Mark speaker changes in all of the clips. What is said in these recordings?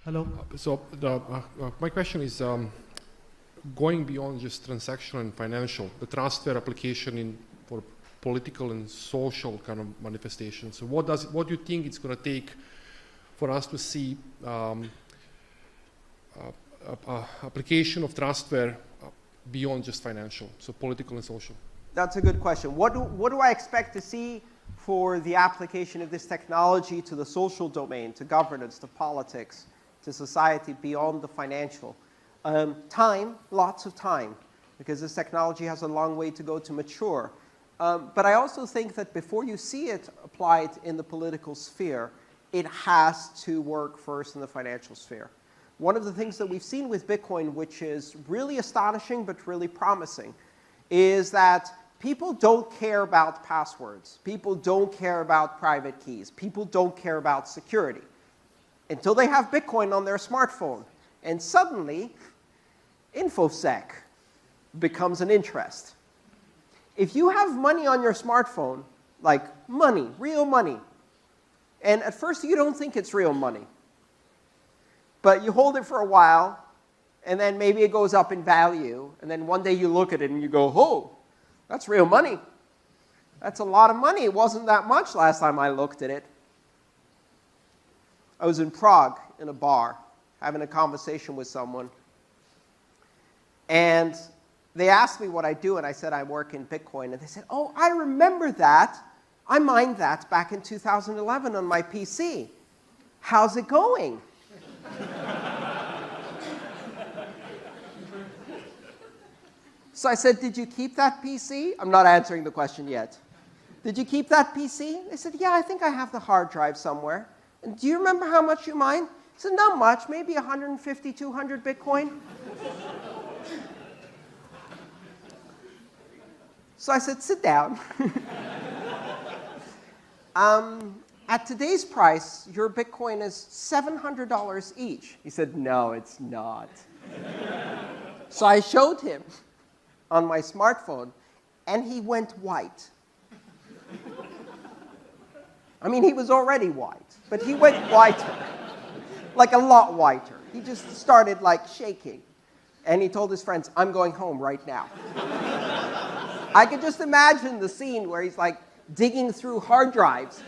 Speaker 1: Hello.
Speaker 2: My question is going beyond just transactional and financial, the trustware application for political and social kind of manifestations. So what do you think it's going to take for us to see application of trustware beyond just financial, so political and social?
Speaker 3: That's a good question. What do I expect to see for the application of this technology to the social domain, to governance, to politics, to society beyond the financial? Time, lots of time, because this technology has a long way to go to mature. But I also think that before you see it applied in the political sphere, it has to work first in the financial sphere. One of the things that we've seen with Bitcoin, which is really astonishing but really promising, is that people don't care about passwords. People don't care about private keys. People don't care about security until they have Bitcoin on their smartphone. And suddenly, InfoSec becomes an interest. If you have money on your smartphone, like money, real money, and at first you don't think it's real money, but you hold it for a while, and then maybe it goes up in value, and then one day you look at it and you go, oh, that's real money. That's a lot of money. It wasn't that much last time I looked at it. I was in Prague in a bar having a conversation with someone, and they asked me what I do, and I said I work in Bitcoin, and they said, oh, I remember that. I mined that back in 2011 on my PC. How's it going? So I said, did you keep that PC? I'm not answering the question yet. Did you keep that PC? They said, yeah, I think I have the hard drive somewhere. And do you remember how much you mined? I said, not much, maybe 150, 200 Bitcoin. So I said, sit down. At today's price, your Bitcoin is $700 each. He said, no, it's not. So I showed him on my smartphone, and he went white. I mean, he was already white, but he went whiter, like a lot whiter. He just started like shaking. And he told his friends, I'm going home right now. I could just imagine the scene where he's like digging through hard drives.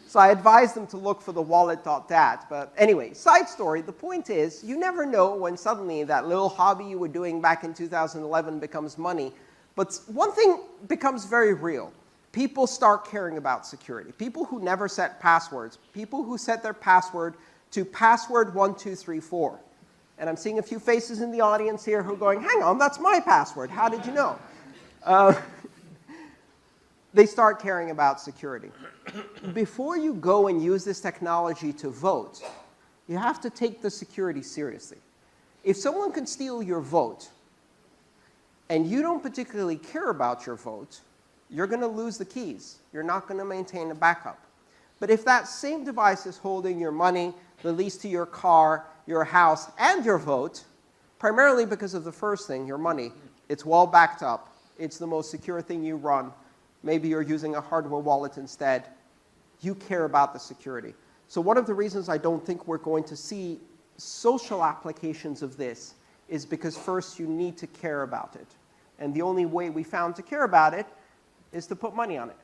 Speaker 3: So I advised them to look for the wallet.dat. But anyway, side story, the point is, you never know when suddenly that little hobby you were doing back in 2011 becomes money. But one thing becomes very real. People start caring about security. People who never set passwords, people who set their password to password 1234. And I'm seeing a few faces in the audience here who are going, hang on, that's my password. How did you know? They start caring about security. Before you go and use this technology to vote, you have to take the security seriously. If someone can steal your vote, and you don't particularly care about your vote, you're going to lose the keys. You're not going to maintain a backup. But if that same device is holding your money, the lease to your car, your house, and your vote, primarily because of the first thing, your money, it's well backed up. It's the most secure thing you run. Maybe you're using a hardware wallet instead. You care about the security. So one of the reasons I don't think we're going to see social applications of this is because first you need to care about it. And the only way we found to care about it is to put money on it.